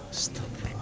Astagfirullah.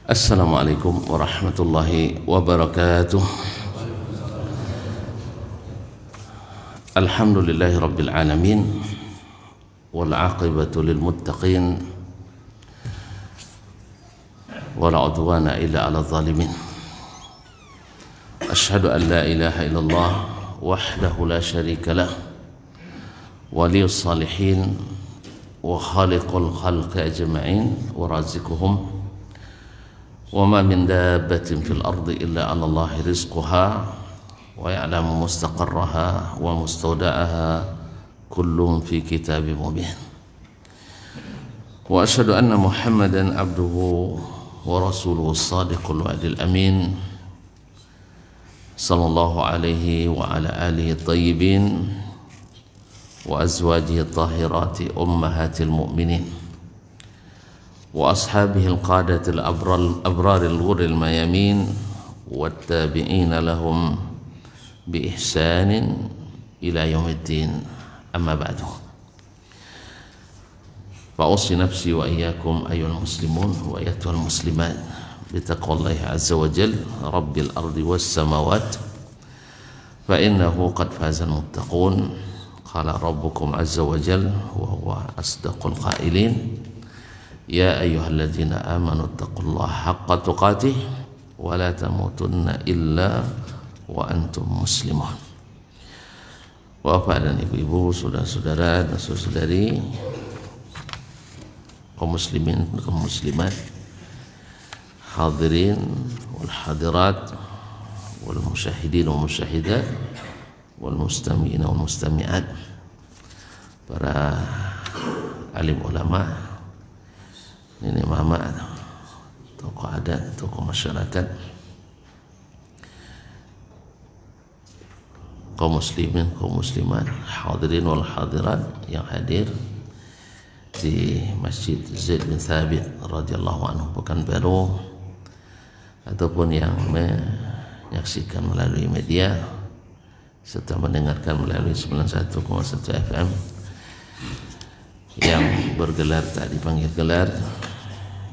Assalamualaikum warahmatullahi wabarakatuh. Alhamdulillahi rabbil alamin, wal aqibatu lil muttaqin, wala udwana illa ala zalimin. Ashhadu an la ilaha illallah wahdahu la syarika lah, waliyus salihin wa khaliqul khalqi ajma'in wa razikuhum. وما من دابة في الأرض إلا على الله رزقها ويعلم مستقرها ومستودعها كل في كتاب مبين. وأشهد أن محمدا عبده ورسوله الصادق الوعد الأمين صلى الله عليه وعلى آله الطيبين وأزواجه الطاهرات أمهات المؤمنين وأصحابه القادة الأبرار الغر الميامين والتابعين لهم بإحسان إلى يوم الدين. أما بعد، فأوصي نفسي وإياكم أيها المسلمون وأيتها المسلمات بتقوى الله عز وجل رب الأرض والسماوات، فإنه قد فاز المتقون. قال ربكم عز وجل وهو أصدق القائلين: يا أيها الذين آمنوا اتقوا الله حق تقاته ولا تموتن إلا وأنتم مسلمون. Bapak dan ibu-ibu, saudara-saudara dan saudari, kaum muslimin, kaum muslimat, hadirin wal hadirat, wal musyahidin wal musyahidat, wal mustami'in wal mustami'at, para alim ulama, nenek mama, tokoh adat, tokoh masyarakat, kaum muslimin, kaum muslimat, hadirin wal hadirat yang hadir di Masjid Zaid bin Thabit radhiyallahu anhu Pekanbaru, ataupun yang menyaksikan melalui media serta mendengarkan melalui 91,1 FM yang bergelar tak dipanggil gelar,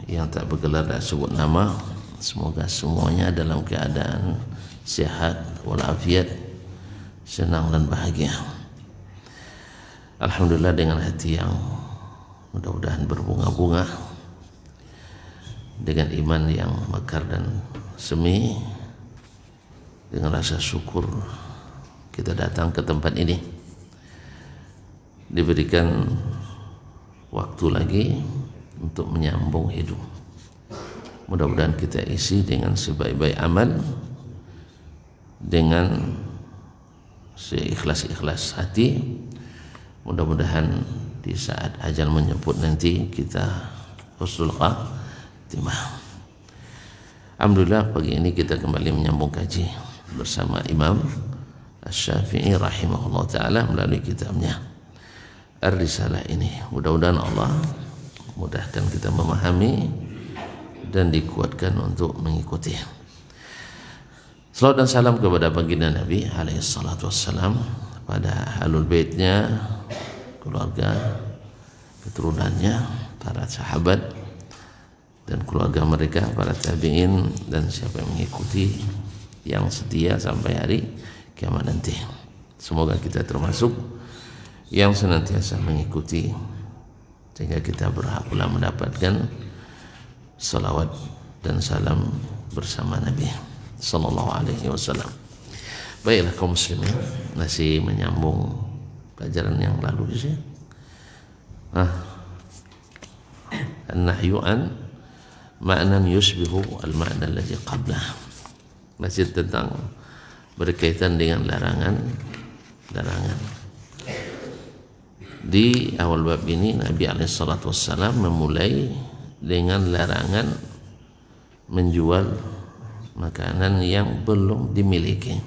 yang tak bergelar tak sebut nama. Semoga semuanya dalam keadaan sehat walafiat, senang dan bahagia. Alhamdulillah, dengan hati yang mudah-mudahan berbunga-bunga, dengan iman yang mekar dan semi, dengan rasa syukur kita datang ke tempat ini. Diberikan waktu lagi untuk menyambung hidup. Mudah-mudahan kita isi dengan sebaik-baik amal, dengan seikhlas-ikhlas hati. Mudah-mudahan di saat ajal menyebut nanti kita husnul khatimah. Alhamdulillah, pagi ini kita kembali menyambung kaji bersama Imam Asy-Syafi'i rahimahullah ta'ala melalui kitabnya Ar-Risalah ini. Mudah-mudahan Allah mudahkan kita memahami dan dikuatkan untuk mengikuti. Salawat dan salam kepada baginda Nabi alaihi salatu wassalam, pada ahlul baitnya, keluarga, keturunannya, para sahabat dan keluarga mereka, para tabi'in, dan siapa yang mengikuti yang setia sampai hari kiamat nanti. Semoga kita termasuk yang senantiasa mengikuti, sehingga kita berhak pula mendapatkan salawat dan salam bersama Nabi sallallahu alaihi wasallam. Baiklah kaum muslimin, masih menyambung pelajaran yang lalu sih. An-nahyu an ma'nan yushbihu al-ma'na alladhi qablah. Masih tentang berkaitan dengan larangan. Di awal bab ini Nabi alaihissalatu wassalam memulai dengan larangan menjual makanan yang belum dimiliki,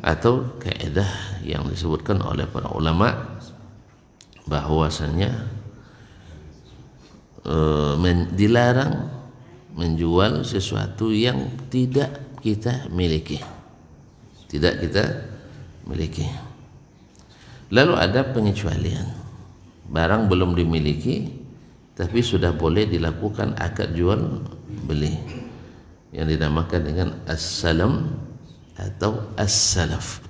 atau kaidah yang disebutkan oleh para ulama bahwasanya dilarang menjual sesuatu yang tidak kita miliki. Lalu ada pengecualian, barang belum dimiliki tapi sudah boleh dilakukan akad jual beli yang dinamakan dengan as-salam atau as-salaf.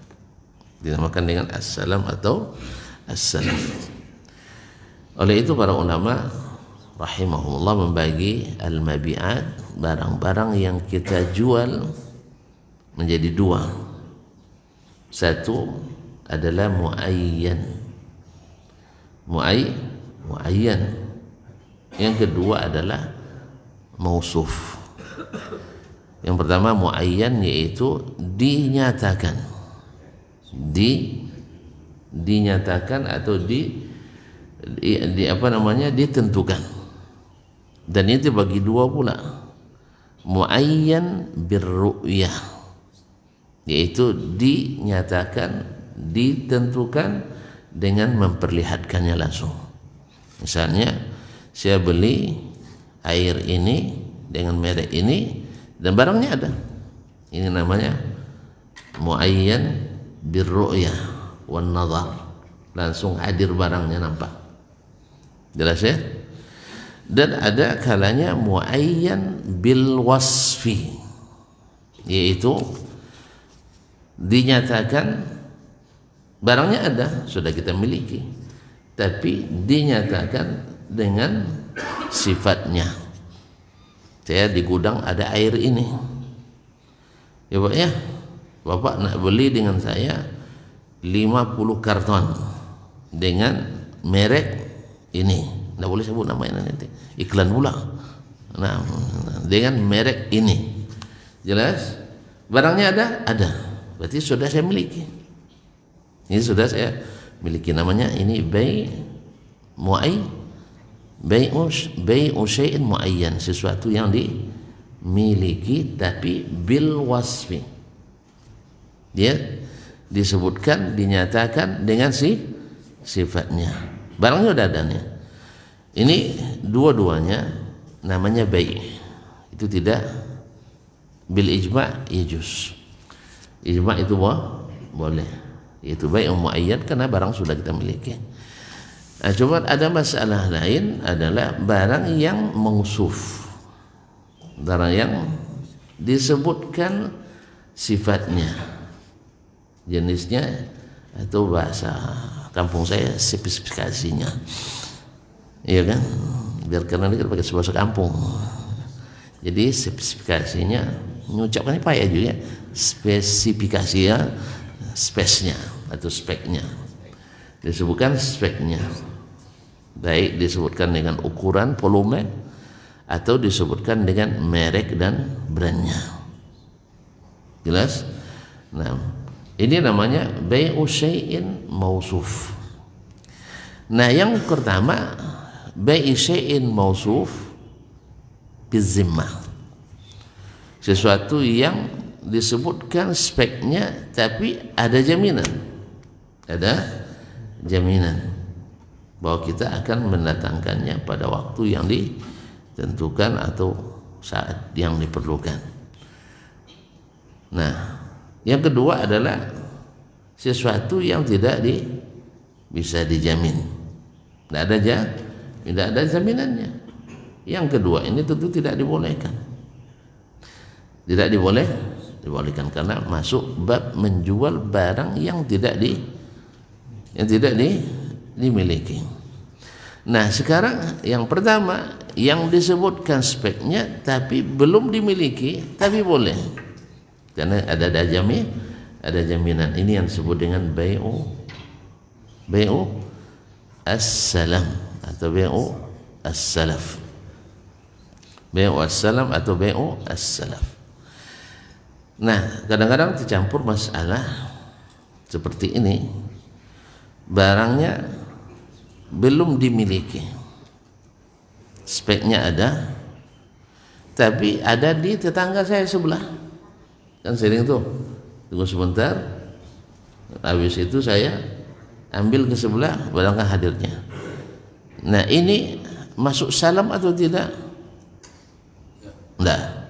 Oleh itu para ulama rahimahullah membagi al-mabi'at, barang-barang yang kita jual, menjadi dua. Satu adalah muayyan. Yang kedua adalah mausuf. Yang pertama muayyan, yaitu dinyatakan atau ditentukan. Dan itu bagi dua pula. Muayyan birru'yah, yaitu dinyatakan, ditentukan dengan memperlihatkannya langsung. Misalnya saya beli air ini dengan merek ini dan barangnya ada. Ini namanya muayyan birru'yah wan nazar. Langsung hadir barangnya, nampak. Jelas ya? Dan ada kalanya muayyan bil wasfi, yaitu dinyatakan barangnya ada, sudah kita miliki, tapi dinyatakan dengan sifatnya. Saya di gudang ada air ini, ya Pak ya, Bapak nak beli dengan saya 50 karton dengan merek ini, tidak boleh sebut namanya nanti, iklan pula. Nah, dengan merek ini, jelas barangnya ada, berarti sudah saya miliki. Ini sudah saya miliki, namanya ini bai'u syai'in muayyan, sesuatu yang dimiliki tapi bil wasfi. Dia disebutkan, dinyatakan dengan sifatnya. Barangnya udah ada nih. Ini dua-duanya namanya bai'. Itu tidak bil ijma' yajuz. Ijma' itu boleh. Itu bai'un muayyan karena barang sudah kita miliki. Nah, cuma ada masalah lain adalah barang yang mausuf. Barang yang disebutkan sifatnya, jenisnya, atau bahasa kampung saya spesifikasinya. Iya kan? Biar karena ini pakai bahasa kampung. Jadi spesifikasinya, mengucapkannya payah juga. Spesifikasinya, spesnya atau speknya. Disebutkan speknya. Baik disebutkan dengan ukuran, volume, atau disebutkan dengan merek dan brandnya. Jelas? Nah, ini namanya bai'u syai'in mausuf. Nah, yang pertama bai'u syai'in mausuf bizimmah, sesuatu yang disebutkan speknya tapi ada jaminan bahwa kita akan mendatangkannya pada waktu yang ditentukan atau saat yang diperlukan. Nah, yang kedua adalah sesuatu yang tidak bisa dijamin, tidak ada jaminannya. Yang kedua ini tentu tidak dibolehkan, dibolehkan karena masuk bab menjual barang yang tidak dimiliki. Nah sekarang yang pertama yang disebutkan speknya tapi belum dimiliki tapi boleh, karena ada jaminan. Ini yang disebut dengan bai'u as-salam atau bai'u as-salaf. Bai'u as-salam atau bai'u as-salaf. Nah kadang-kadang tercampur masalah seperti ini, barangnya belum dimiliki, speknya ada, tapi ada di tetangga saya sebelah. Kan sering tuh, tunggu sebentar, habis itu saya ambil ke sebelah, barangkah hadirnya. Nah ini masuk salam atau tidak? Enggak.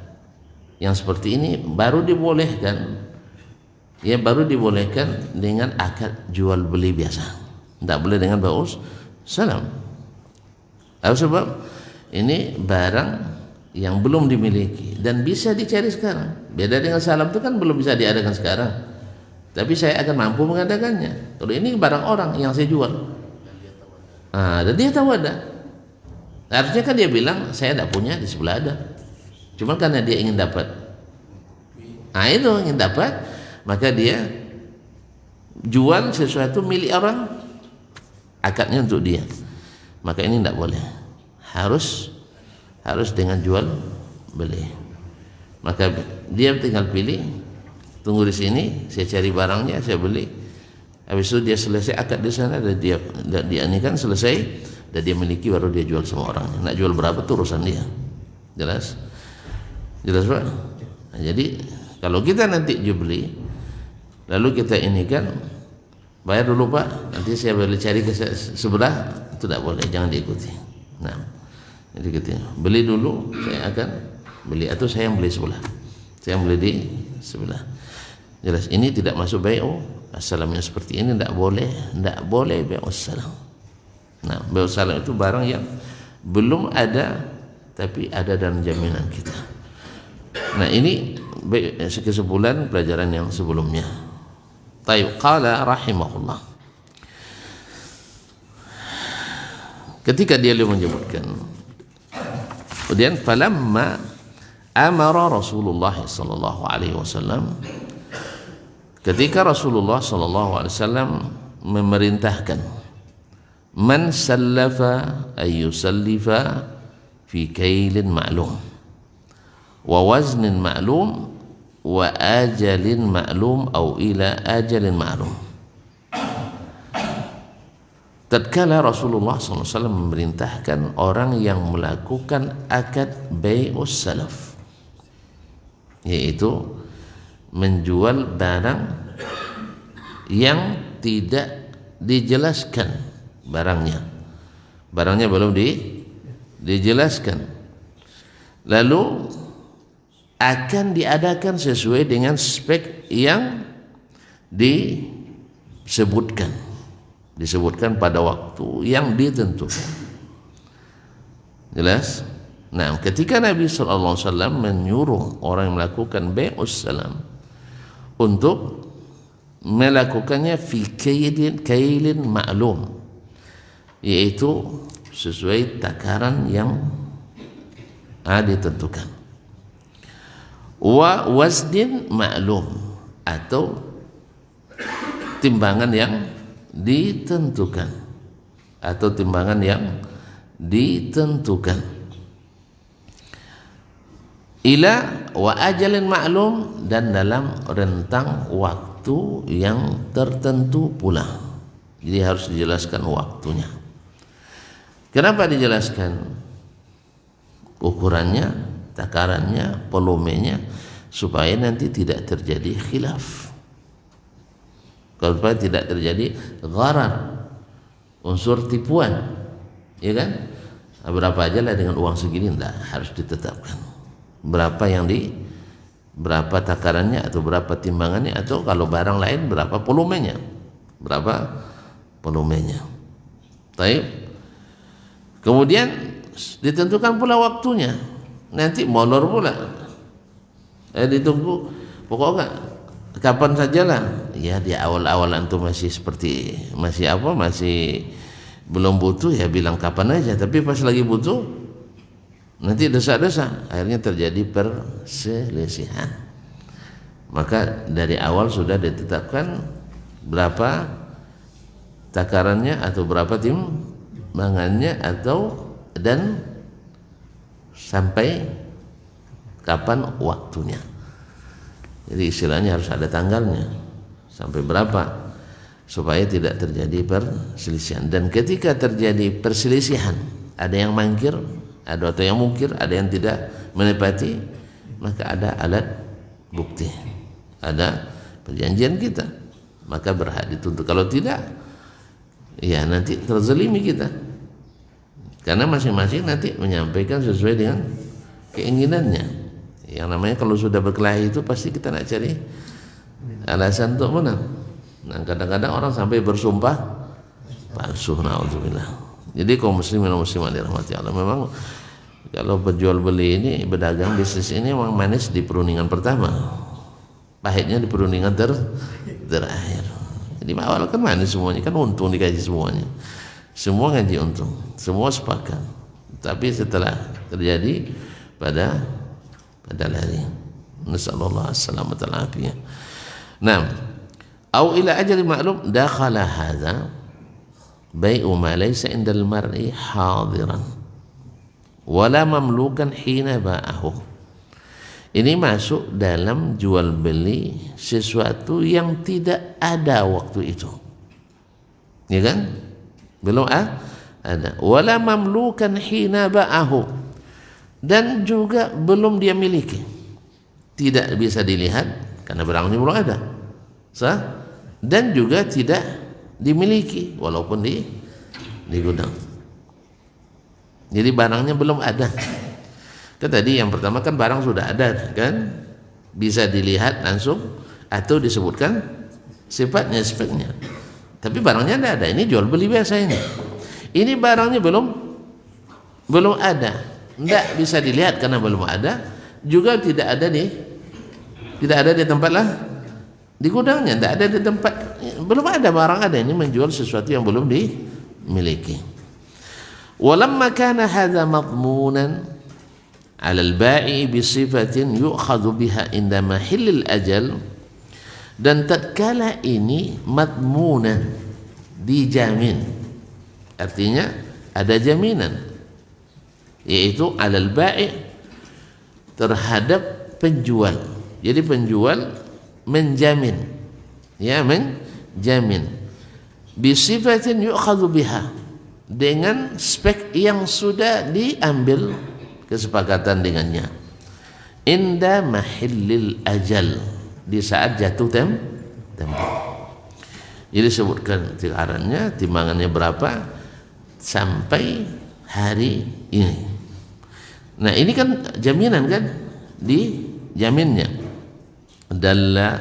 Yang seperti ini baru dibolehkan. Ya baru dibolehkan dengan akad jual beli biasa, tidak boleh dengan bai'us salam. Sebab ini barang yang belum dimiliki dan bisa dicari sekarang. Beda dengan salam itu kan belum bisa diadakan sekarang, tapi saya akan mampu mengadakannya. Kalau ini barang orang yang saya jual, dan dia tahu ada. Harusnya kan dia bilang saya tidak punya, di sebelah ada. Cuma karena dia ingin dapat, itu ingin dapat, maka dia jual sesuatu milik orang, akadnya untuk dia. Maka ini tidak boleh, harus dengan jual beli. Maka dia tinggal pilih, tunggu di sini, saya cari barangnya, saya beli. Habis itu dia selesai akad di sana, dan dia ini kan selesai, dan dia miliki, baru dia jual sama orangnya. Nak jual berapa itu urusan dia. Jelas Pak? Nah, jadi kalau kita nanti jual beli, lalu kita ini kan bayar dulu Pak, nanti saya boleh cari ke sebelah, itu tidak boleh, jangan diikuti. Nah, jadi gitu, beli dulu, saya akan beli, atau saya yang beli sebelah, saya yang beli di sebelah. Jelas ini tidak masuk bai'u as-salam yang seperti ini, tidak boleh bai'u as-salam. Nah, bai'u as-salam itu barang yang belum ada tapi ada dalam jaminan kita. Nah ini kesimpulan pelajaran yang sebelumnya. Taib qala rahimahullah, ketika dia menyebutkan, kemudian falamma amara Rasulullah sallallahu alaihi wasallam, ketika Rasulullah sallallahu alaihi wasallam memerintahkan, man sallafa ayyusallifa fi kailin ma'lum wa waznin ma'lum wa ajalin ma'lum au ila ajalin ma'lum. Tatkala Rasulullah SAW memerintahkan orang yang melakukan akad bai'us salaf, yaitu menjual barang yang tidak dijelaskan barangnya belum dijelaskan, lalu akan diadakan sesuai dengan spek yang disebutkan pada waktu yang ditentukan. Jelas? Nah, ketika Nabi SAW menyuruh orang yang melakukan bai'us salam untuk melakukannya fi kailin ma'lum, yaitu sesuai takaran yang ditentukan, wa wazdin ma'lum, atau timbangan yang ditentukan, ila wa ajalin ma'lum, dan dalam rentang waktu yang tertentu pula. Jadi harus dijelaskan waktunya. Kenapa dijelaskan ukurannya, takarannya, volumenya, supaya nanti tidak terjadi khilaf, supaya tidak terjadi gharar, unsur tipuan, ya kan? Berapa aja lah dengan uang segini, enggak, harus ditetapkan berapa berapa takarannya, atau berapa timbangannya, atau kalau barang lain berapa volumenya, Baik. Kemudian ditentukan pula waktunya. Nanti molor pula, ditunggu, pokoknya kapan sajalah. Ya di awal-awal antum masih Belum butuh ya bilang kapan aja, tapi pas lagi butuh nanti desak-desak, akhirnya terjadi perselisihan. Maka dari awal sudah ditetapkan berapa takarannya atau berapa timbangannya dan sampai kapan waktunya. Jadi istilahnya harus ada tanggalnya sampai berapa supaya tidak terjadi perselisihan. Dan ketika terjadi perselisihan, ada yang mangkir, ada atau yang mungkir, ada yang tidak menepati, maka ada alat bukti, ada perjanjian kita, maka berhak dituntut. Kalau tidak, ya nanti terzalimi kita, karena masing-masing nanti menyampaikan sesuai dengan keinginannya. Yang namanya kalau sudah berkelahi itu pasti kita nak cari alasan untuk menang. Nah, kadang-kadang orang sampai bersumpah palsu, naudzubillah. Jadi kaum muslimin dan muslimat dirahmati Allah, memang kalau berjual beli ini, berdagang bisnis ini memang manis di perundingan pertama, pahitnya di perundingan terakhir. Jadi awal kan manis semuanya, kan untung dikaji semuanya, semua ngaji untung, semua sepakat. Tapi setelah terjadi pada lari, nasallallahu as-salamata wal afiyah. Nah, au ila ajali ma'lum dakhala hadza bai'u ma laysa indal mar'i hadiran wala mamlukan hina ba'ahu. Ini masuk dalam jual beli sesuatu yang tidak ada waktu itu, ya kan? Belum ada. Wala mamlukan hina ba'ahu, dan juga belum dia miliki, tidak bisa dilihat karena barangnya belum ada, dan juga tidak dimiliki walaupun di gudang. Jadi barangnya belum ada. Kan tadi yang pertama kan barang sudah ada kan, bisa dilihat langsung atau disebutkan speknya, tapi barangnya tidak ada. Ini jual beli biasa ini. Ini barangnya belum ada, tidak bisa dilihat karena belum ada, juga tidak ada di tempat lah, di gudangnya tidak ada, di tempat belum ada barang ada. Ini menjual sesuatu yang belum dimiliki. Walamma kana hadza madmunan 'ala al-ba'i bi sifatin yu'khadhu biha inda mahillil ajal, dan tatkala ini madmunan, dijamin, artinya ada jaminan, yaitu 'alal ba'i, terhadap penjual. Jadi penjual menjamin, ya, menjamin bisifatin yu'khadhu biha, dengan spek yang sudah diambil kesepakatan dengannya, inda mahillil ajal, di saat jatuh tempo. Jadi sebutkan takarannya, timbangannya berapa sampai hari ini. Nah, ini kan jaminan kan, dijaminnya. Dalla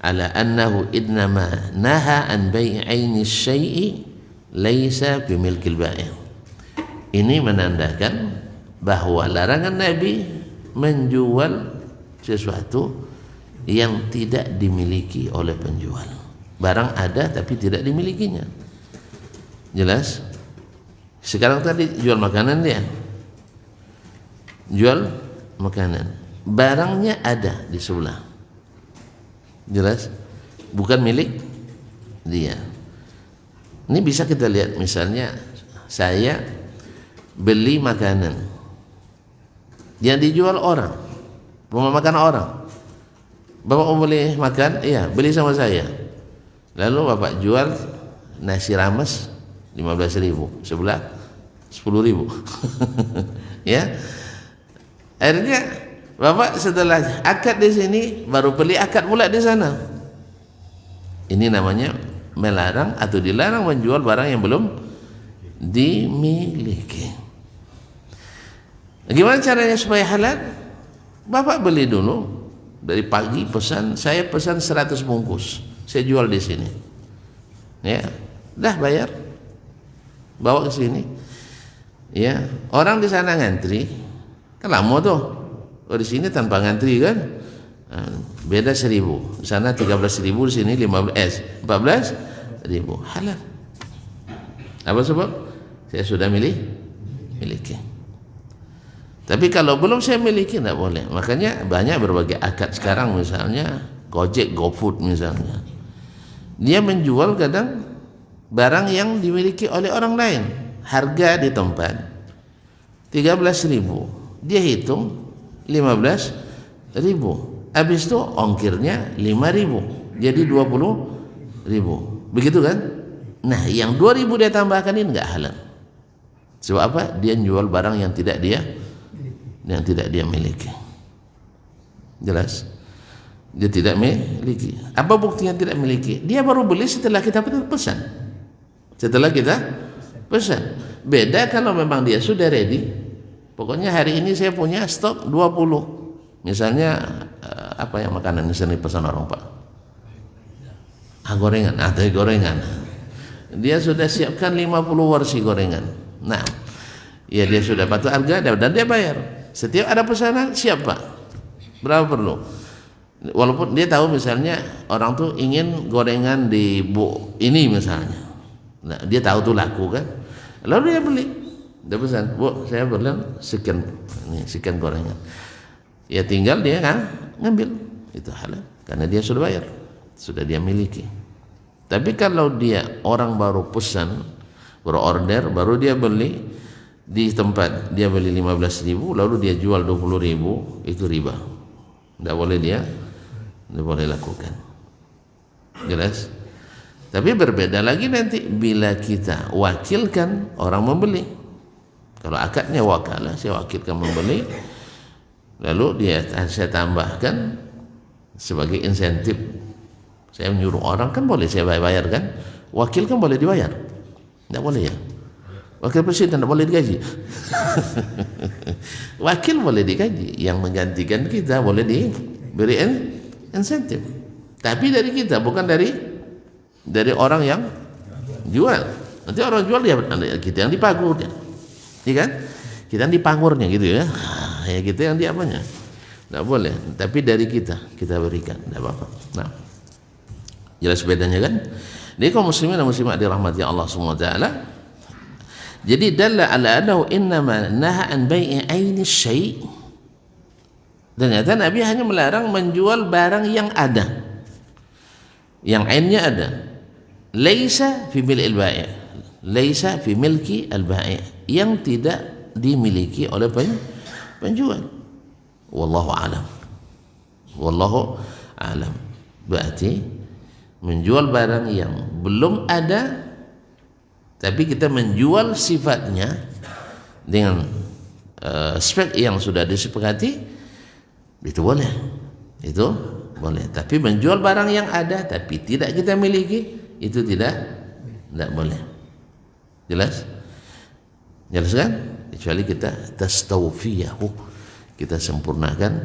ala annahu innama naha an bai'aini syai'i laisa bimilkil bai'. Ini menandakan bahwa larangan Nabi menjual sesuatu yang tidak dimiliki oleh penjual. Barang ada tapi tidak dimilikinya. Jelas? Sekarang tadi jual makanan dia, jual makanan, barangnya ada di sebelah, jelas bukan milik dia. Ini bisa kita lihat, misalnya saya beli makanan yang dijual orang, rumah makan orang, bapak mau boleh makan, iya beli sama saya, lalu bapak jual nasi rames 15.000, sebelah 10.000 ya. Akhirnya bapak setelah akad di sini baru beli akad pula di sana. Ini namanya melarang atau dilarang menjual barang yang belum dimiliki. Gimana caranya supaya halal? Bapak beli dulu, dari pagi pesan, saya pesan 100 bungkus, saya jual di sini, ya, dah bayar, bawa ke sini, ya, orang di sana ngantri, kan lama tuh. Oh, di sini tanpa ngantri kan, beda 1.000, di sana 13.000, di sini 14.000, halal. Apa sebab? Saya sudah miliki. Tapi kalau belum saya miliki tidak boleh. Makanya banyak berbagai akad sekarang, misalnya Gojek, GoFood misalnya. Dia menjual kadang barang yang dimiliki oleh orang lain. Harga di tempat 13.000, dia hitung 15.000. Habis itu ongkirnya 5.000, jadi 20.000. Begitu kan? Nah, yang 2.000 dia tambahkan ini enggak halal. Sebab apa? Dia jual barang yang tidak dia miliki. Jelas? Dia tidak miliki. Apa buktinya tidak miliki? Dia baru beli setelah kita pesan. Beda kalau memang dia sudah ready. Pokoknya hari ini saya punya stok 20. Misalnya apa yang makanan yang sering pesan orang, Pak? Gorengan. Dia sudah siapkan 50 porsi gorengan. Nah, ya dia sudah patuh harga dan dia bayar. Setiap ada pesanan, siap Pak. Berapa perlu? Walaupun dia tahu misalnya orang tuh ingin gorengan di Bu ini misalnya. Nah, dia tahu tuh laku kan. Lalu dia beli. Dia pesan, Bu, saya beli sekian gorengan. Ya tinggal dia kan ngambil. Itu halal karena dia sudah bayar. Sudah dia miliki. Tapi kalau dia orang baru pesan, baru order, baru dia beli di tempat, dia beli 15.000 lalu dia jual 20.000, itu riba. Tidak boleh lakukan. Jelas? Tapi berbeda lagi nanti bila kita wakilkan orang membeli. Kalau akadnya wakalah, saya wakilkan membeli, lalu saya tambahkan sebagai insentif. Saya menyuruh orang kan boleh saya bayar kan? Wakil kan boleh dibayar? Tidak boleh ya? Wakil presiden tidak boleh digaji. Wakil boleh digaji, yang menggantikan kita boleh diberi insentif. Tapi dari kita, bukan dari orang yang jual. Nanti orang jual dia kita yang dipagur, ya kan? Kita yang dipangurnya gitu ya. Ya kita yang diapanya? Tidak boleh. Tapi dari kita berikan, tidak apa-apa. Nah, jelas bedanya kan? Jadi kaum muslimin dan muslimat dirahmati Allah Subhanahu wa taala. Jadi dalla ala annahu innama naha an bai'i aini syai'. Ternyata Nabi hanya melarang menjual barang yang ada. Yang ainnya ada. Laisa fi mil'il bai'. Laisa fi milki al-bai'. Yang tidak dimiliki oleh penjual. Wallahu a'lam. Berarti menjual barang yang belum ada tapi kita menjual sifatnya dengan spek yang sudah disepakati, itu boleh. Tapi menjual barang yang ada tapi tidak kita miliki, itu tidak boleh. Jelas kan? Kecuali kita tastawfiyahu, kita sempurnakan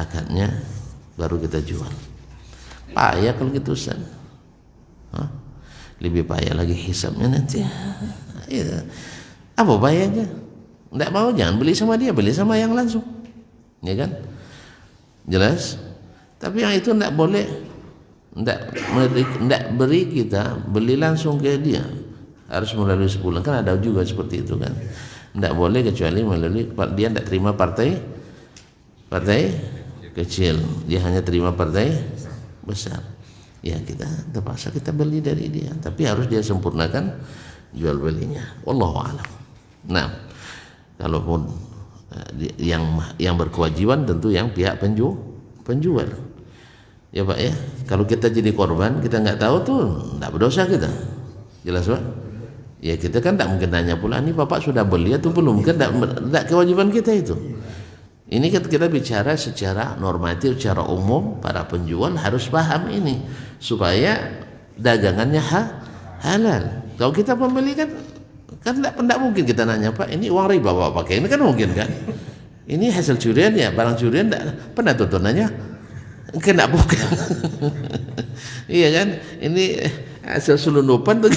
akadnya baru kita jual. Payah kalau gitu Ustaz. Lebih payah lagi hisabnya nanti. Ya. Apa payahnya? Tidak mau, jangan beli sama dia, beli sama yang langsung. Ya kan? Jelas? Tapi yang itu tidak boleh. Tidak beri kita beli langsung ke dia. Harus melalui sebulan. Kan ada juga seperti itu kan. Tidak boleh kecuali melalui, dia tidak terima partai kecil. Dia hanya terima partai besar. Ya kita terpaksa kita beli dari dia, tapi harus dia sempurnakan jual belinya. Wallahu a'lam. Nah, kalaupun yang berkewajiban tentu yang pihak penjual. Ya Pak ya, kalau kita jadi korban kita nggak tahu tuh nggak berdosa kita. Jelas Pak? Ya kita kan tak mungkin tanya pula, ini Bapak sudah beli atau belum? Kan tak kewajiban kita itu. Ini kita bicara secara normatif, secara umum, para penjual harus paham ini supaya dagangannya halal. Kalau kita pembeli kan tidak mungkin kita nanya, Pak ini uang riba Bapak pakai, ini kan mungkin kan? Ini hasil curian ya, barang curian tidak pernah tuh nanya, kena bukan? Iya kan? Ini hasil selundupan tuh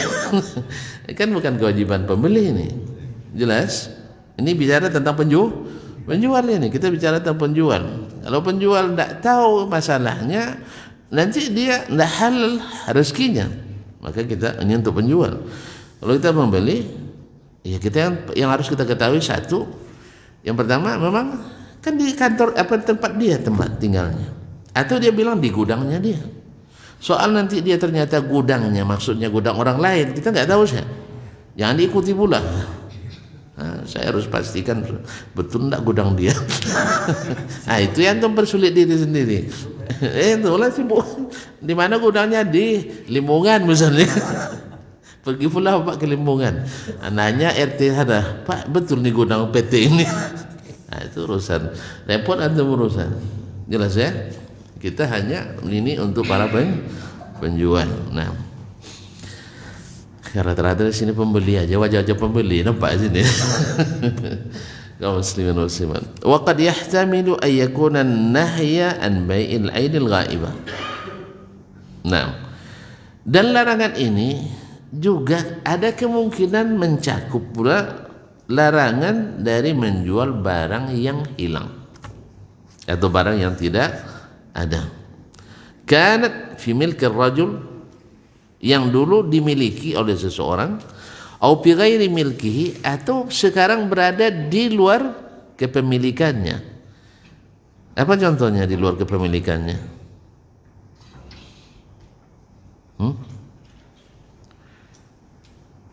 kan bukan kewajiban pembeli ini. Jelas? Ini bicara tentang penjual ini, kita bicara tentang penjual. Kalau penjual tidak tahu masalahnya, nanti dia tidak halal rezekinya. Maka kita ini untuk penjual. Kalau kita membeli, ya kita yang harus kita ketahui satu, yang pertama memang kan di kantor apa tempat dia tempat tinggalnya, atau dia bilang di gudangnya dia. Soal nanti dia ternyata gudangnya maksudnya gudang orang lain, kita nggak tahu sih. Jangan diikuti pula. Nah, saya harus pastikan betul enggak gudang dia. Nah, itu yang mempersulit diri sendiri. Itulah sibuk. Di mana gudangnya? Di Limungan misalnya. Pergi pula Pak ke Limungan. Nanya RT ada, Pak betul nih gudang PT ini. Nah, itu urusan repot atau urusan. Jelas ya? Kita hanya ini untuk para penjual. Nah, rata-rata di sini pembeli aja, wajah-wajah pembeli nampak sini. Kaum muslimin muslimat. Wa qad yahtamilu ay yakuna an-nahya an bai'il 'ainil ghaibah. Nah, dan larangan ini juga ada kemungkinan mencakup pula larangan dari menjual barang yang hilang atau barang yang tidak ada. Kanat fi milki rajul, yang dulu dimiliki oleh seseorang, au fi ghairi milkihi, atau sekarang berada di luar kepemilikannya. Apa contohnya di luar kepemilikannya?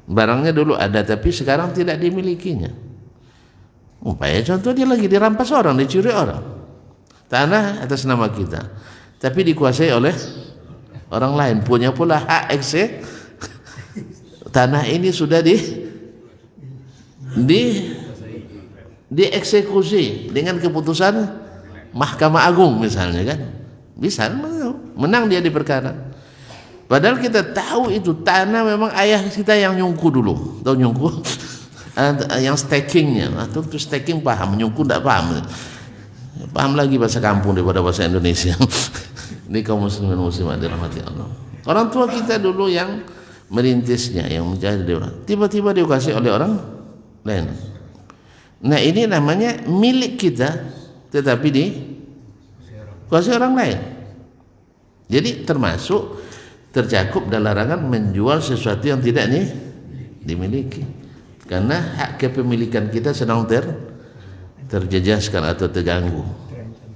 Barangnya dulu ada tapi sekarang tidak dimilikinya. Umpamanya contoh dia lagi dirampas orang, dicuri orang. Tanah atas nama kita, tapi dikuasai oleh orang lain, punya pula hak ekse. Tanah ini sudah dieksekusi dengan keputusan Mahkamah Agung misalnya kan. Bisa menang dia di perkara. Padahal kita tahu itu tanah memang ayah kita yang nyungku dulu. Tahu nyungku? Yang stakingnya. Atau itu staking paham, nyungku tidak paham. Paham lagi bahasa kampung daripada bahasa Indonesia. Ini kaum muslimin muslimat dirahmati Allah. Orang tua kita dulu yang merintisnya, yang menjadi orang, tiba-tiba dikuasai oleh orang lain. Nah, ini namanya milik kita tetapi dikuasai orang lain. Jadi termasuk tercakup dalam larangan menjual sesuatu yang tidak dimiliki, karena hak kepemilikan kita sedang terjejaskan atau terganggu.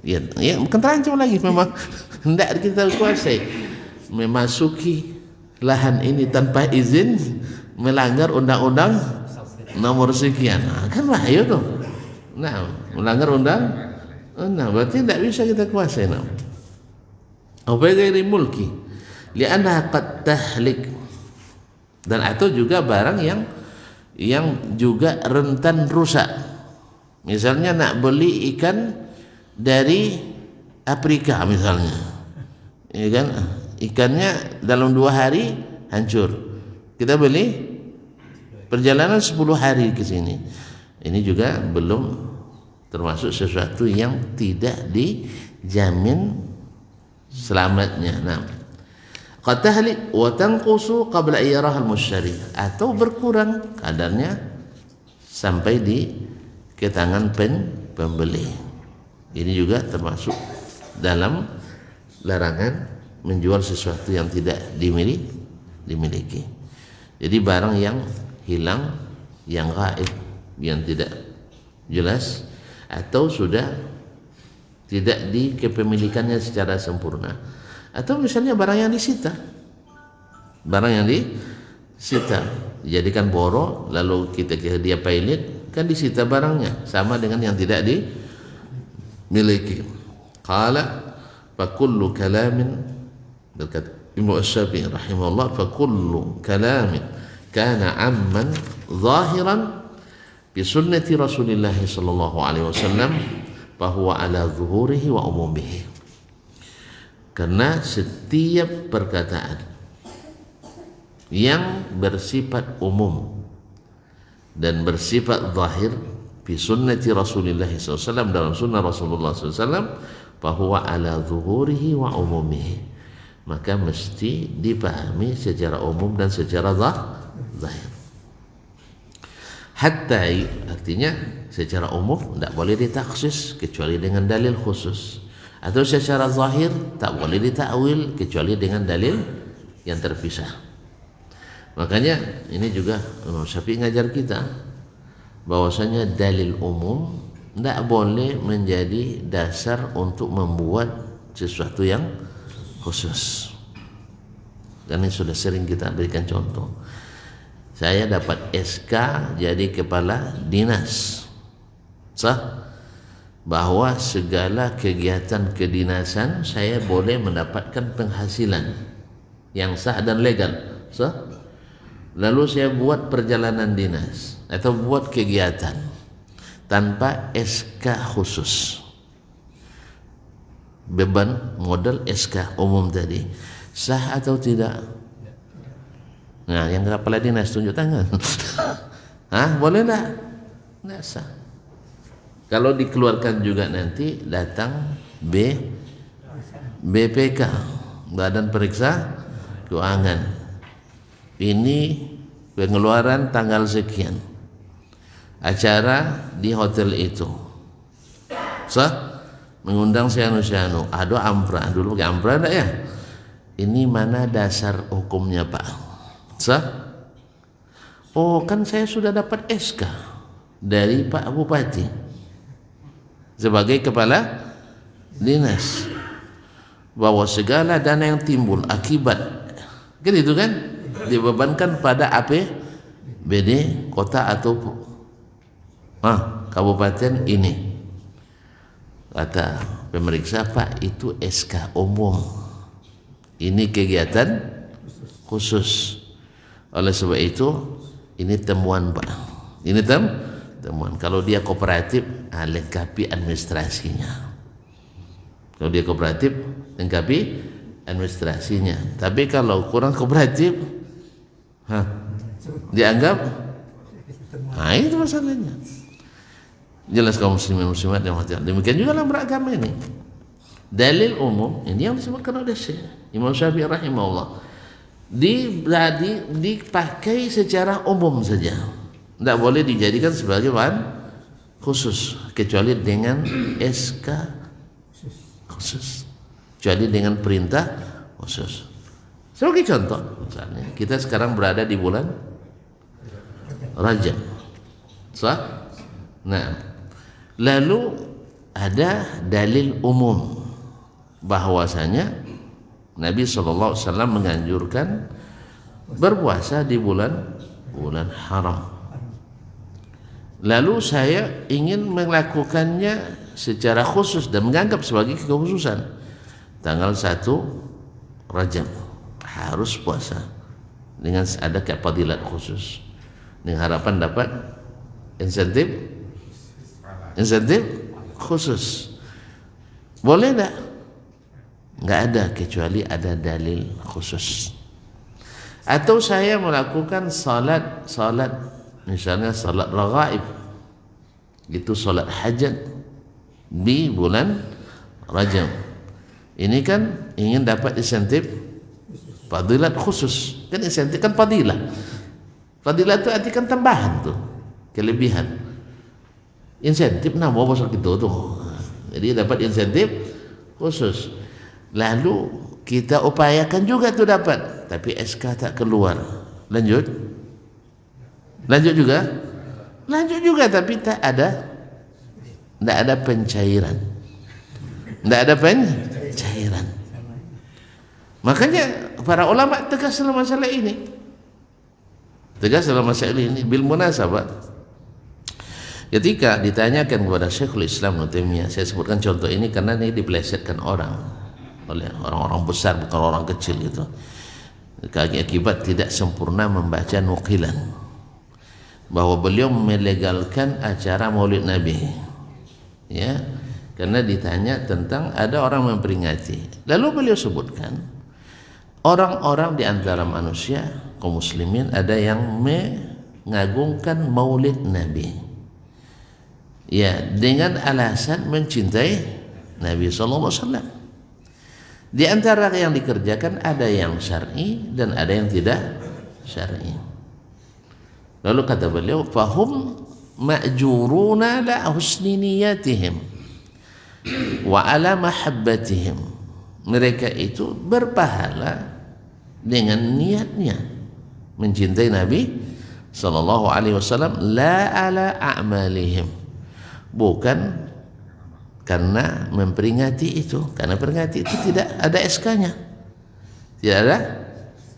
Ya, bukan terancam lagi, memang hendak kita kuasai. Memasuki lahan ini tanpa izin melanggar undang-undang nomor sekian, kan bahaya tuh. Nah, melanggar berarti tidak bisa kita kuasai. Apa ghairi mulki li'annaha qad tahlik, dan atau juga barang yang juga rentan rusak. Misalnya nak beli ikan dari Afrika misalnya, ya kan, ikannya dalam 2 hari hancur. Kita beli perjalanan 10 hari ke sini. Ini juga belum termasuk sesuatu yang tidak dijamin selamatnya. Nah, qad tahlik wa tanqusu qabla ayyaraha al-mushtari, atau berkurang kadarnya sampai ke tangan pembeli. Ini juga termasuk dalam larangan menjual sesuatu yang tidak dimiliki. Jadi barang yang hilang, yang gaib, yang tidak jelas, atau sudah tidak di kepemilikannya secara sempurna, atau misalnya barang yang disita, dijadikan boro lalu dia pilot, kan disita barangnya, sama dengan yang tidak dimiliki. Qala fa kullu kalamin, berkata Imam Asy-Syafi'i rahimahullah, fa kullu kalamin kana amman zahiran bi sunnati Rasulillah sallallahu alaihi wasallam bahwa ala zuhurihi wa umumihi. Karena setiap perkataan yang bersifat umum dan bersifat zahir bi sunnati Rasulillah SAW, dalam sunnah Rasulullah SAW, bahwa ala zuhurihi wa umumihi, maka mesti dipahami secara umum dan secara zahir. Hatta, artinya secara umum tidak boleh ditaksis kecuali dengan dalil khusus, atau secara zahir tak boleh ditakwil kecuali dengan dalil yang terpisah. Makanya ini juga Imam Syafi'i ngajar kita bahwasanya dalil umum tidak boleh menjadi dasar untuk membuat sesuatu yang khusus. Dan ini sudah sering kita berikan contoh. Saya dapat SK jadi kepala dinas, sah? Bahwa segala kegiatan kedinasan saya boleh mendapatkan penghasilan yang sah dan legal, sah? Lalu saya buat perjalanan dinas atau buat kegiatan tanpa SK khusus, beban modal SK umum tadi, sah atau tidak? Nah, yang kepala dinas tunjuk tangan. Hah, boleh enggak? Enggak sah. Kalau dikeluarkan juga nanti datang BPK, Badan Periksa Keuangan. Ini pengeluaran tanggal sekian. Acara di hotel itu. Sah? Mengundang sianu-sianu. Ada ampra, dulu pakai ampra enggak ya? Ini mana dasar hukumnya, Pak? Sah? Oh, kan saya sudah dapat SK dari Pak Bupati sebagai kepala dinas bahwa segala dana yang timbul akibat kan itu kan dibebankan pada APBD kota atau kabupaten ini. Kata pemeriksa, Pak, itu SK umum, ini kegiatan khusus. Oleh sebab itu ini temuan, Pak, ini temuan. Kalau dia kooperatif, lengkapi administrasinya. Kalau dia kooperatif, lengkapi administrasinya. Tapi kalau kurang kooperatif, dianggap, itu masalahnya. Jelas kaum muslimin muslimat yang mati. Demikian juga dalam beragama ini. Dalil umum ini yang disebutkan oleh Syekh Imam Syafi'i rahimahullah dipakai secara umum saja. Tidak boleh dijadikan sebagai bahan khusus kecuali dengan SK khusus, kecuali dengan perintah khusus. Sebagai contoh, misalnya kita sekarang berada di bulan Rajab, sah? Nah, lalu ada dalil umum bahwasanya Nabi SAW menganjurkan berpuasa di bulan haram. Lalu saya ingin melakukannya secara khusus dan menganggap sebagai kekhususan. Tanggal 1 Rajab harus puasa dengan ada fadilat khusus, dengan harapan dapat insentif khusus. Boleh enggak? Enggak ada kecuali ada dalil khusus. Atau saya melakukan salat misalnya salat raghaib, itu salat hajat di bulan Rajab. Ini kan ingin dapat insentif fadilat khusus. Kan insentif kan fadilah. Fadilah itu artikan tambahan tuh, kelebihan. Insentif nah mau masuk itu tuh. Jadi dapat insentif khusus. Lalu kita upayakan juga tuh dapat, tapi SK tak keluar. Lanjut juga, tapi tidak ada pencairan. Makanya para ulama tegas dalam masalah ini. Bil munasabah. Ketika ditanyakan kepada Syekhul Islam Ibnu Taimiyah, saya sebutkan contoh ini karena ini dipelesetkan oleh orang-orang besar, bukan orang kecil gitu. Akibat tidak sempurna membaca nukilan bahwa beliau melegalkan acara Maulid Nabi, ya, karena ditanya tentang ada orang memperingati. Lalu beliau sebutkan orang-orang di antara manusia kaum muslimin ada yang mengagungkan Maulid Nabi, ya, dengan alasan mencintai Nabi SAW. Di antara yang dikerjakan ada yang syar'i dan ada yang tidak syar'i. Lalu kata beliau, fahum ma'juruna la husni niyatihim wa ala mahabbatihim. Mereka itu berpahala dengan niatnya, mencintai Nabi sallallahu alaihi wasallam la ala a'malihim, bukan karena memperingati itu, karena peringati itu tidak ada SK-nya, tidak ada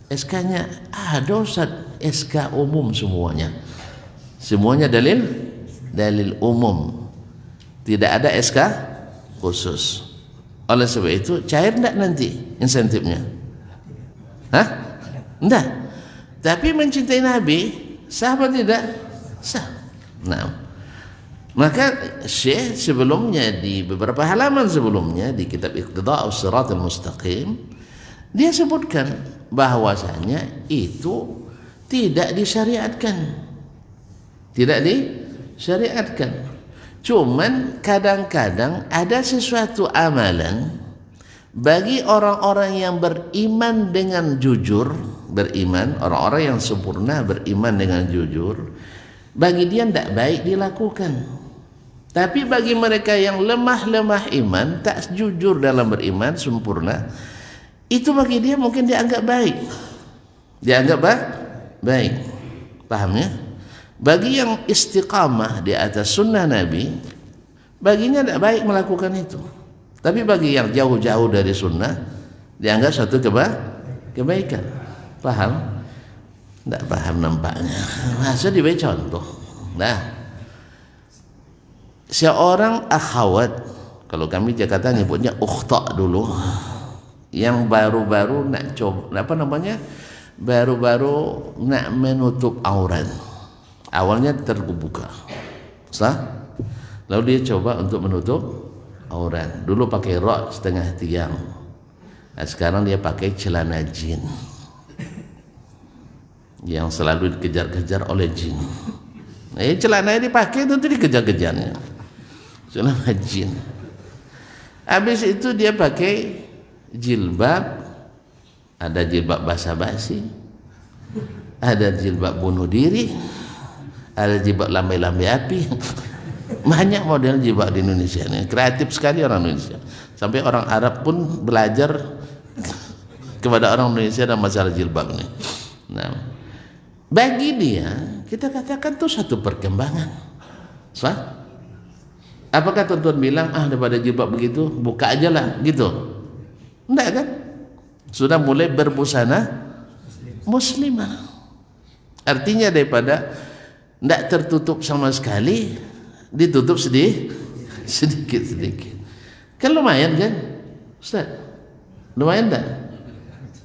SK-nya. Ada Ustaz, SK umum semuanya dalil umum, tidak ada SK khusus. Oleh sebab itu cair enggak nanti insentifnya? Hah? Enggak. Tapi mencintai Nabi sah apa tidak? Sah. Nah, maka Syekh sebelumnya di beberapa halaman sebelumnya di kitab Iqtida'us Shiratal Mustaqim dia sebutkan bahwasanya itu tidak disyariatkan. Tidak disyariatkan. Cuman kadang-kadang ada sesuatu amalan bagi orang-orang yang beriman dengan jujur, beriman, orang-orang yang sempurna beriman dengan jujur, bagi dia tidak baik dilakukan. Tapi bagi mereka yang lemah iman, tak jujur dalam beriman sempurna, itu bagi dia mungkin dianggap baik. Dianggap baik. Paham ya? Bagi yang istiqamah di atas sunnah Nabi, baginya tidak baik melakukan itu. Tapi bagi yang jauh-jauh dari sunnah, dianggap satu kebaikan. Paham? Tidak paham nampaknya. Masa diberi contoh. Nah, seorang akhwat, kalau kami Jakarta nyebutnya ukhta dulu, yang baru-baru nak coba, baru-baru nak menutup aurat. Awalnya terbuka, sah? Lalu dia coba untuk menutup aurat. Dulu pakai rok setengah tiang. Nah, sekarang dia pakai celana jin yang selalu dikejar-kejar oleh jin. Celananya dipakai tentu dikejar-kejarnya. Celana jin. Habis itu dia pakai jilbab, ada jilbab basa-basi, ada jilbab bunuh diri, ada jilbab lambai-lambai api. Banyak model jilbab di Indonesia ini. Kreatif sekali orang Indonesia. Sampai orang Arab pun belajar kepada orang Indonesia dalam masalah jilbab ini. Nah, bagi dia kita katakan itu satu perkembangan. Sah? Apakah tuan-tuan bilang daripada jilbab begitu buka aja lah gitu? Enggak kan? Sudah mulai berbusana muslimah. Artinya daripada tidak tertutup sama sekali, ditutup sedikit. Kan lumayan kan, Ustaz? Lumayan tak?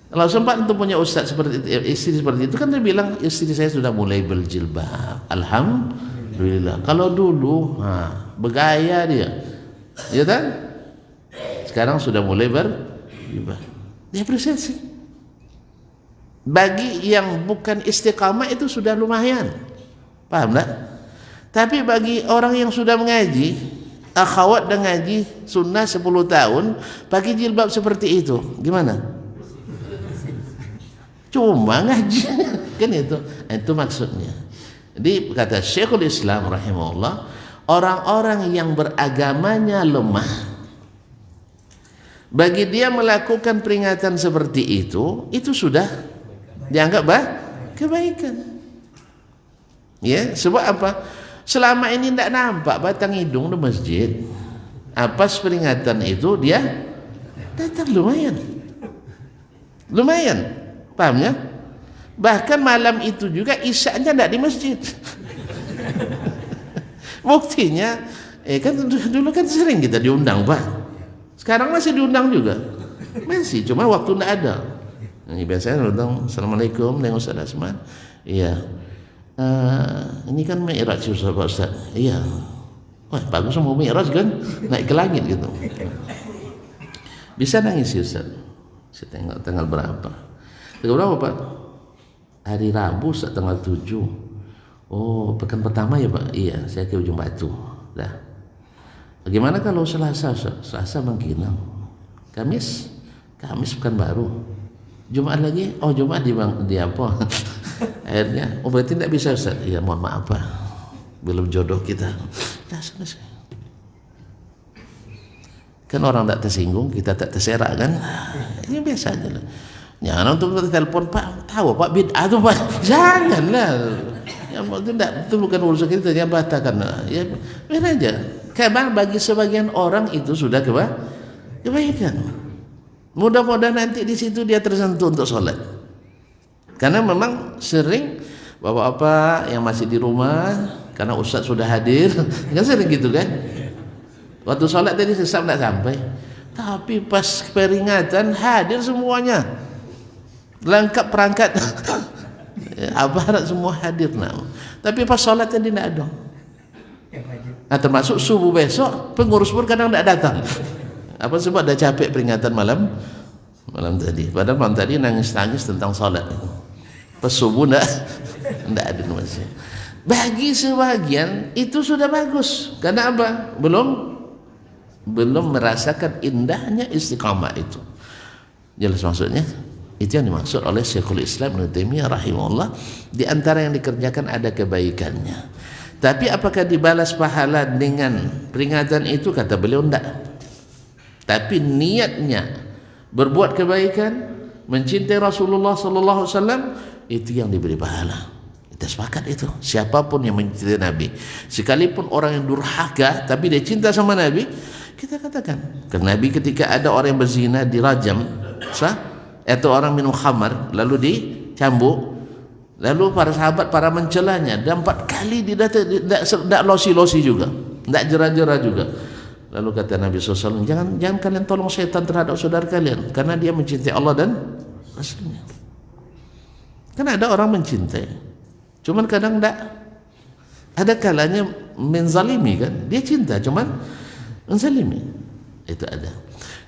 Kalau sempat untuk punya ustaz seperti itu, istri seperti itu, kan dia bilang istri saya sudah mulai berjilbab. Alhamdulillah. Kalau dulu bergaya dia, ya kan? Sekarang sudah mulai berjilbab. Dia apresiasi. Bagi yang bukan istiqamah itu sudah lumayan. Paham tak? Tapi bagi orang yang sudah mengaji, akhwat dan ngaji sunnah 10 tahun, pakai jilbab seperti itu, gimana? Cuma ngaji, kan itu maksudnya. Jadi kata Syekhul Islam rahimahullah, orang-orang yang beragamanya lemah, bagi dia melakukan peringatan seperti itu sudah dianggap kebaikan. Ya, sebab apa? Selama ini tidak nampak batang hidung di masjid. Apa peringatan itu dia datang lumayan. Paham ya? Bahkan malam itu juga isyaknya tidak di masjid. Buktinya kan dulu kan sering kita diundang, Pak. Sekarang masih diundang juga. Masih, cuma waktu tidak ada. Ini biasanya undang Assalamualaikum dengan Ustaz Asman. Iya. Ini kan Mi'raj Ustaz. Iya. Wah, bagus mau Mi'raj kan, naik ke langit gitu. Bisa nangis Ustaz. Saya tengok tanggal berapa? Tanggal berapa, Pak? Hari Rabu tanggal 7. Oh, pekan pertama ya, Pak? Iya, saya ke Ujung Batu. Dah. Bagaimana kalau Selasa, Ustaz? Selasa Bangkinang. Kamis pekan baru. Jumat lagi? Oh, Jumat di apa? Akhirnya, berarti tidak bisa Ustaz. Ya mohon maaf Pak, belum jodoh kita. Nah, selesai. Kan orang tak tersinggung, kita tak terserak kan? Ini biasa aja lah. Jangan untuk telepon, Pak, tahu Pak bid'ah itu Pak. Janganlah. Yang itu bukan urusan kita, yang batalkan. Ya, biar aja. Karena bagi sebagian orang itu sudah kebaikan. Mudah-mudahan nanti di situ dia tersentuh untuk sholat. Karena memang sering bapak-bapak yang masih di rumah, karena ustaz sudah hadir, kan sering gitu kan. Waktu sholat tadi sesam tidak sampai, tapi pas peringatan hadir semuanya, lengkap perangkat. Aparat semua hadir nah. Tapi pas sholat tadi tidak ada. Nah, termasuk subuh besok pengurus pun kadang tidak datang. Apa sebab ada capek peringatan malam tadi. Padahal malam tadi nangis-nangis tentang sholat. Pas subuh tidak ada masih. Bagi sebagian itu sudah bagus. Karena apa? Belum merasakan indahnya istiqamah itu. Jelas maksudnya? Itu yang dimaksud oleh Syekhul Islam Ibnu Taimiyah rahimahullah. Di antara yang dikerjakan ada kebaikannya. Tapi apakah dibalas pahala dengan peringatan itu? Kata beliau enggak. Tapi niatnya berbuat kebaikan, mencintai Rasulullah sallallahu alaihi wasallam, itu yang diberi pahala. Kita sepakat itu. Siapapun yang mencintai Nabi, sekalipun orang yang durhaka tapi dia cinta sama Nabi, kita katakan. Karena Nabi ketika ada orang yang berzina dirajam, sah? Atau orang minum khamar lalu dicambuk, lalu para sahabat para mencelanya, dan 4 kali tidak losi-losi juga, tidak jera-jera juga. Lalu kata Nabi SAW, jangan kalian tolong syaitan terhadap saudara kalian, karena dia mencintai Allah dan Rasulnya. Kan ada orang mencintai, cuman kadang tidak, ada kalanya menzalimi kan, dia cinta cuman menzalimi, itu ada.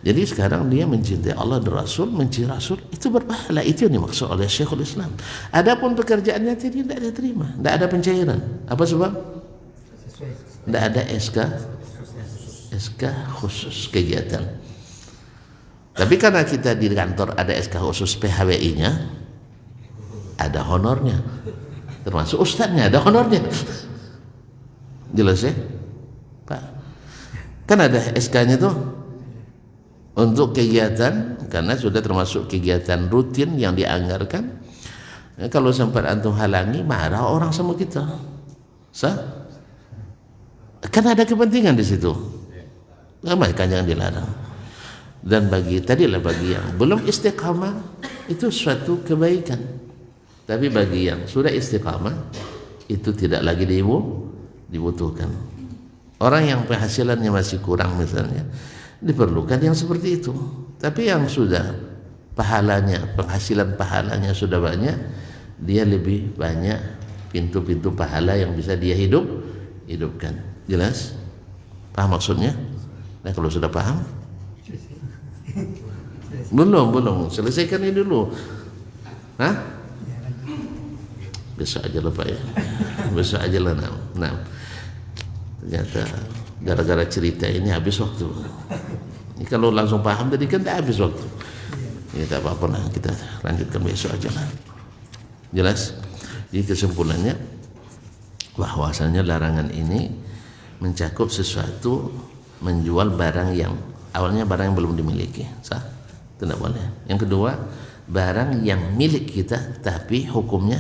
Jadi sekarang dia mencintai Allah dan Rasul, mencintai Rasul, itu berpahala. Itu yang dimaksud oleh Syekhul Islam. Adapun pekerjaannya tidak diterima, tidak ada pencairan. Apa sebab? Tidak ada SK khusus kegiatan. Tapi karena kita di kantor ada SK khusus PHWI-nya, ada honornya. Termasuk ustadznya ada honornya. Jelas ya? Pak. Kan ada SK-nya tuh untuk kegiatan, karena sudah termasuk kegiatan rutin yang dianggarkan. Kalau sempat antum halangi, marah orang sama kita. Kan ada kepentingan di situ. Kan jangan dilarang. Dan bagi yang belum istiqamah itu suatu kebaikan. Tapi bagi yang sudah istiqamah itu tidak lagi dibutuhkan. Orang yang penghasilannya masih kurang misalnya, diperlukan yang seperti itu. Tapi yang sudah penghasilan pahalanya sudah banyak, dia lebih banyak pintu-pintu pahala yang bisa dia hidupkan. Jelas? Paham maksudnya? Nah, kalau sudah paham, belum selesaikan ini dulu. Hah? Besok aja lah Pak ya. Besok aja lah. Nah, ternyata gara-gara cerita ini habis waktu. Ini kalau langsung paham tadi kan tidak habis waktu. Ya tak apa-apa lah, kita lanjutkan besok aja lah. Jelas? Jadi kesimpulannya bahwasanya larangan ini mencakup sesuatu menjual barang yang awalnya barang yang belum dimiliki, sah? Tidak boleh. Yang kedua, barang yang milik kita tapi hukumnya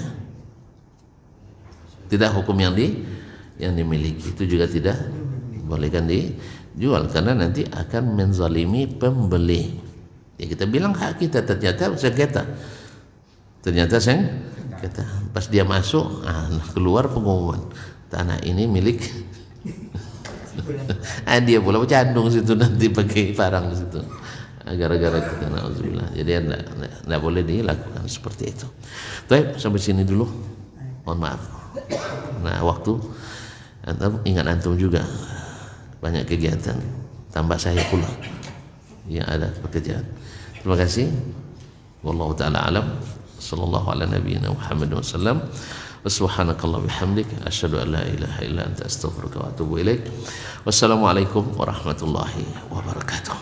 tidak hukum yang dimiliki, itu juga tidak bolehkan dijual karena nanti akan menzalimi pembeli. Ya kita bilang hak kita, ternyata sengketa. Pas dia masuk, keluar pengumuman tanah ini milik. Dia pula bercandung situ nanti pakai barang di situ. Gara-gara kita, nauzubillah. Jadi tidak boleh dilakukan seperti itu. Baik, sampai sini dulu. Mohon maaf. Nah, waktu ingat antum juga banyak kegiatan, tambah saya pula yang ada pekerjaan. Terima kasih. Wallahu taala alam. Sallallahu ala nabiyyina Muhammad wasallam. Subhanakallah bihamdik asyhadu an la ilaha illa anta astaghfiruka wa atubu ilaik. Wassalamualaikum warahmatullahi wabarakatuh.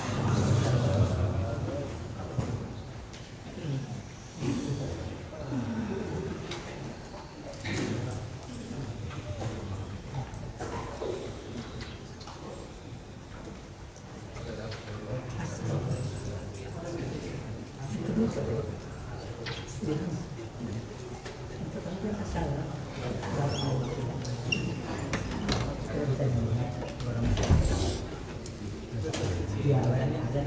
warahmatullahi wabarakatuh. Ya, ada